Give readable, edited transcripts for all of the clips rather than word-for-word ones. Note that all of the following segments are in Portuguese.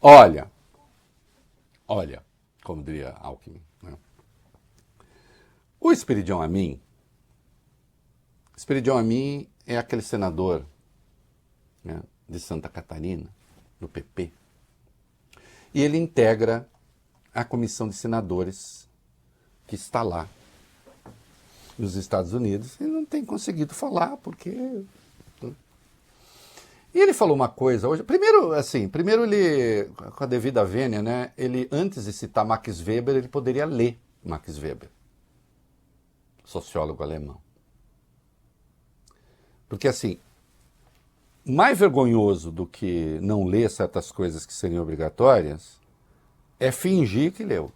Olha, como diria Alckmin, né? O Esperidião Amin é aquele senador, né, de Santa Catarina, do PP, e ele integra a comissão de senadores que está lá nos Estados Unidos e não tem conseguido falar porque... E ele falou uma coisa hoje, primeiro ele, com a devida vênia, né, ele, antes de citar Max Weber, ele poderia ler Max Weber, sociólogo alemão. Porque assim, mais vergonhoso do que não ler certas coisas que seriam obrigatórias é fingir que leu.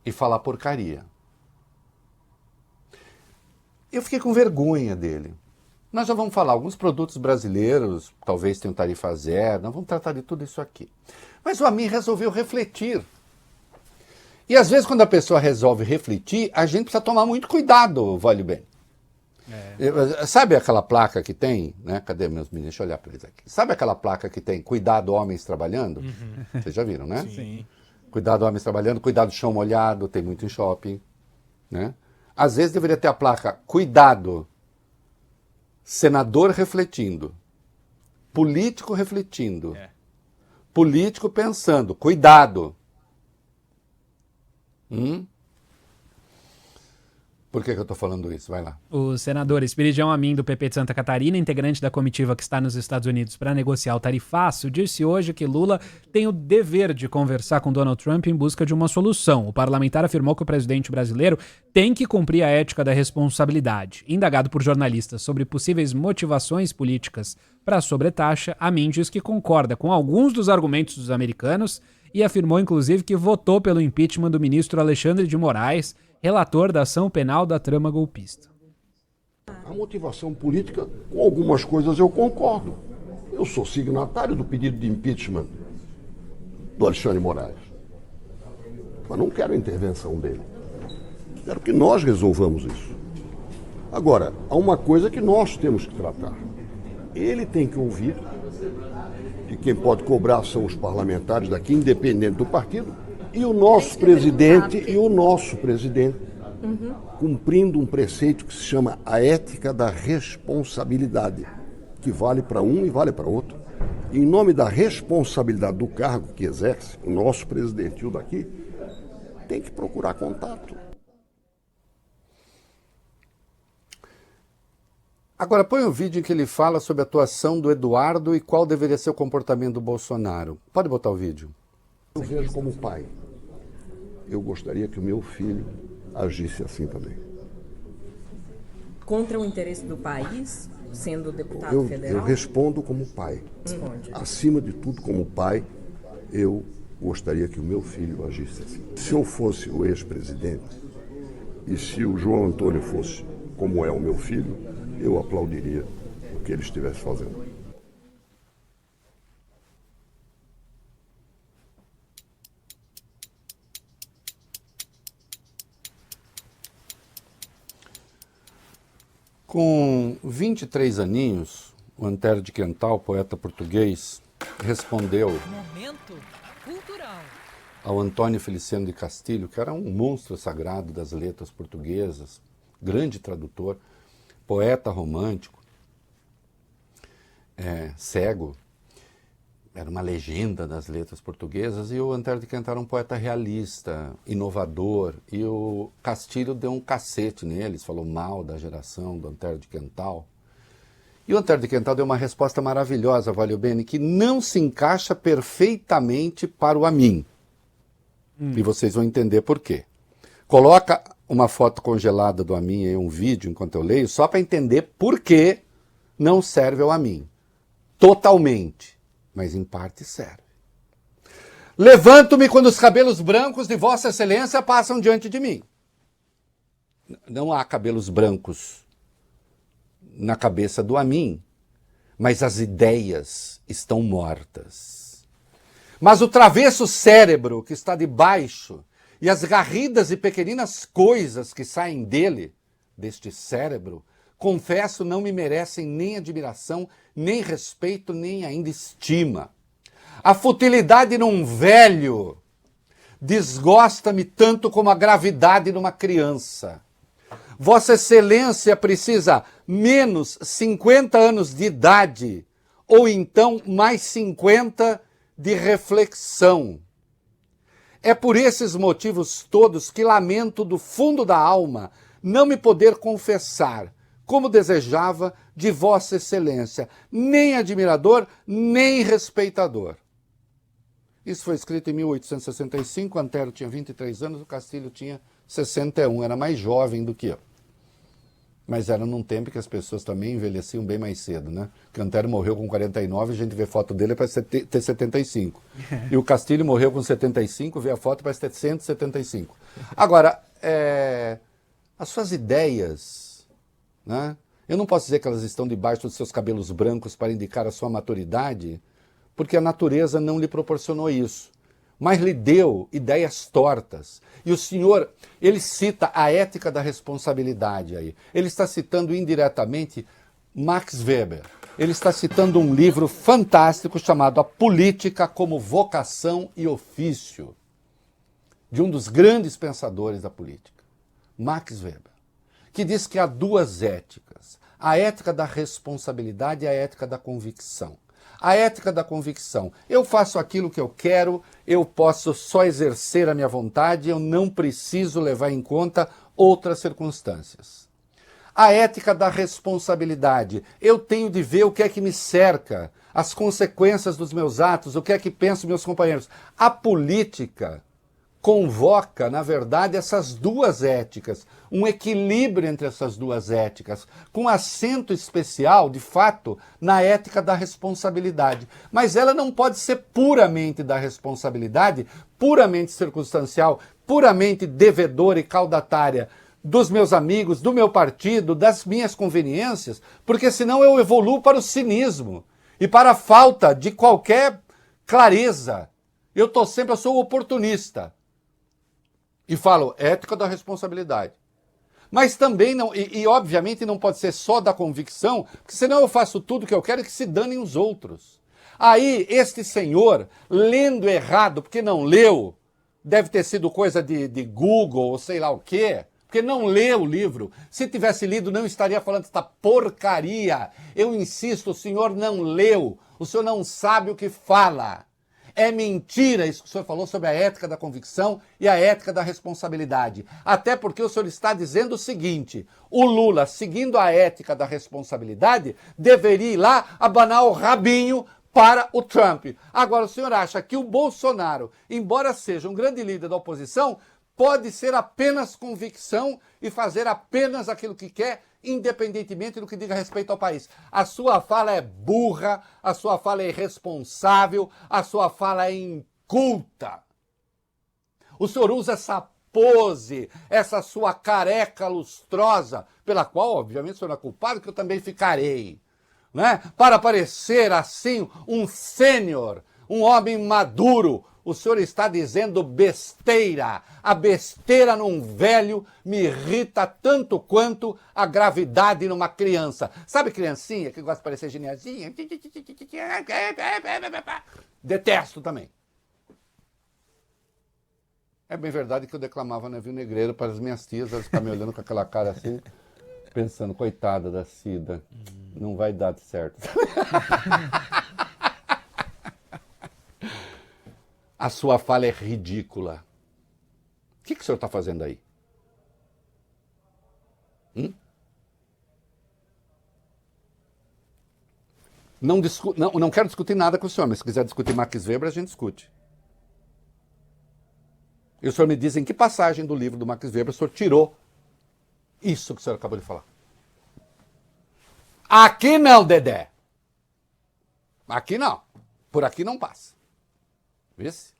E falar porcaria. Eu fiquei com vergonha dele. Nós já vamos falar, alguns produtos brasileiros talvez tenham tarifa zero, nós vamos tratar de tudo isso aqui. Mas o Amin resolveu refletir. E às vezes quando a pessoa resolve refletir, a gente precisa tomar muito cuidado, vale bem. Sabe aquela placa que tem, né? Cadê meus meninos? Deixa eu olhar para eles aqui. Sabe aquela placa que tem cuidado homens trabalhando? Uhum. Vocês já viram, né? Sim. Cuidado homens trabalhando, cuidado chão molhado, tem muito em shopping, né? Às vezes deveria ter a placa cuidado senador refletindo, político refletindo, político pensando, cuidado. Por que eu estou falando isso? Vai lá. O senador Esperidião Amin, do PP de Santa Catarina, integrante da comitiva que está nos Estados Unidos para negociar o tarifaço, disse hoje que Lula tem o dever de conversar com Donald Trump em busca de uma solução. O parlamentar afirmou que o presidente brasileiro tem que cumprir a ética da responsabilidade. Indagado por jornalistas sobre possíveis motivações políticas para a sobretaxa, Amin diz que concorda com alguns dos argumentos dos americanos e afirmou, inclusive, que votou pelo impeachment do ministro Alexandre de Moraes, relator da ação penal da trama golpista. A motivação política, com algumas coisas eu concordo. Eu sou signatário do pedido de impeachment do Alexandre de Moraes. Mas não quero a intervenção dele. Quero que nós resolvamos isso. Agora, há uma coisa que nós temos que tratar. Ele tem que ouvir, e quem pode cobrar são os parlamentares daqui, independente do partido, e o nosso presidente, cumprindo um preceito que se chama a ética da responsabilidade, que vale para um e vale para outro. E em nome da responsabilidade do cargo que exerce, o nosso presidente e o daqui, tem que procurar contato. Agora põe o vídeo em que ele fala sobre a atuação do Eduardo e qual deveria ser o comportamento do Bolsonaro. Pode botar o vídeo. Eu vejo como pai. Eu gostaria que o meu filho agisse assim também. Contra o interesse do país, sendo deputado federal? Eu respondo como pai. Responde. Acima de tudo, como pai, eu gostaria que o meu filho agisse assim. Se eu fosse o ex-presidente e se o João Antônio fosse como é o meu filho, eu aplaudiria o que ele estivesse fazendo. Com 23 aninhos, o Antero de Quental, poeta português, respondeu Momento cultural. ao Antônio Feliciano de Castilho, que era um monstro sagrado das letras portuguesas, grande tradutor, poeta romântico, cego, era uma legenda das letras portuguesas, e o Antero de Quental era um poeta realista, inovador, e o Castilho deu um cacete neles, falou mal da geração do Antero de Quental. E o Antero de Quental deu uma resposta maravilhosa, Valeu Bene, que não se encaixa perfeitamente para o Amin. E vocês vão entender por quê. Coloca uma foto congelada do Amin e um vídeo enquanto eu leio, só para entender por que não serve ao Amin. Totalmente. Mas em parte serve. Levanto-me quando os cabelos brancos de Vossa Excelência passam diante de mim. Não há cabelos brancos na cabeça do Amin, mas as ideias estão mortas. Mas o travesso cérebro que está debaixo e as garridas e pequeninas coisas que saem dele, deste cérebro, confesso, não me merecem nem admiração, nem respeito, nem ainda estima. A futilidade num velho desgosta-me tanto como a gravidade numa criança. Vossa Excelência precisa menos 50 anos de idade, ou então mais 50 de reflexão. É por esses motivos todos que lamento do fundo da alma não me poder confessar, como desejava, de Vossa Excelência, nem admirador, nem respeitador. Isso foi escrito em 1865, Antero tinha 23 anos, o Castilho tinha 61, era mais jovem do que eu. Mas era num tempo que as pessoas também envelheciam bem mais cedo, né? O Antero morreu com 49, a gente vê foto dele para ter 75. E o Castilho morreu com 75, vê a foto para ter 175. Agora, as suas ideias, né? Eu não posso dizer que elas estão debaixo dos seus cabelos brancos para indicar a sua maturidade, porque a natureza não lhe proporcionou isso, mas lhe deu ideias tortas. E o senhor, ele cita a ética da responsabilidade aí. Ele está citando indiretamente Max Weber. Ele está citando um livro fantástico chamado A Política como Vocação e Ofício, de um dos grandes pensadores da política, Max Weber, que diz que há duas éticas, a ética da responsabilidade e a ética da convicção. A ética da convicção. Eu faço aquilo que eu quero, eu posso só exercer a minha vontade, eu não preciso levar em conta outras circunstâncias. A ética da responsabilidade. Eu tenho de ver o que é que me cerca, as consequências dos meus atos, o que é que pensam meus companheiros. A política convoca, na verdade, essas duas éticas, um equilíbrio entre essas duas éticas, com acento especial, de fato, na ética da responsabilidade. Mas ela não pode ser puramente da responsabilidade, puramente circunstancial, puramente devedora e caudatária dos meus amigos, do meu partido, das minhas conveniências, porque senão eu evoluo para o cinismo e para a falta de qualquer clareza. Eu sou oportunista. E falo, ética da responsabilidade. Mas também não, e obviamente não pode ser só da convicção, porque senão eu faço tudo o que eu quero e que se danem os outros. Aí, este senhor, lendo errado, porque não leu, deve ter sido coisa de Google ou sei lá o quê, porque não leu o livro. Se tivesse lido, não estaria falando esta porcaria. Eu insisto, o senhor não leu, o senhor não sabe o que fala. É mentira isso que o senhor falou sobre a ética da convicção e a ética da responsabilidade. Até porque o senhor está dizendo o seguinte, o Lula, seguindo a ética da responsabilidade, deveria ir lá abanar o rabinho para o Trump. Agora, o senhor acha que o Bolsonaro, embora seja um grande líder da oposição, pode ser apenas convicção e fazer apenas aquilo que quer, independentemente do que diga respeito ao país. A sua fala é burra, a sua fala é irresponsável, a sua fala é inculta. O senhor usa essa pose, essa sua careca lustrosa, pela qual, obviamente, o senhor é culpado, que eu também ficarei, né? Para parecer assim um sênior, um homem maduro. O senhor está dizendo besteira. A besteira num velho me irrita tanto quanto a gravidade numa criança. Sabe criancinha que gosta de parecer geniazinha? Detesto também. É bem verdade que eu declamava Navio Negreiro para as minhas tias, elas ficavam me olhando com aquela cara assim, pensando, coitada da Cida, não vai dar certo. A sua fala é ridícula. O que o senhor está fazendo aí? Não quero discutir nada com o senhor, mas se quiser discutir Max Weber, a gente discute. E o senhor me diz em que passagem do livro do Max Weber o senhor tirou isso que o senhor acabou de falar. Aqui não, Dedé. Aqui não. Por aqui não passa. Vê-se?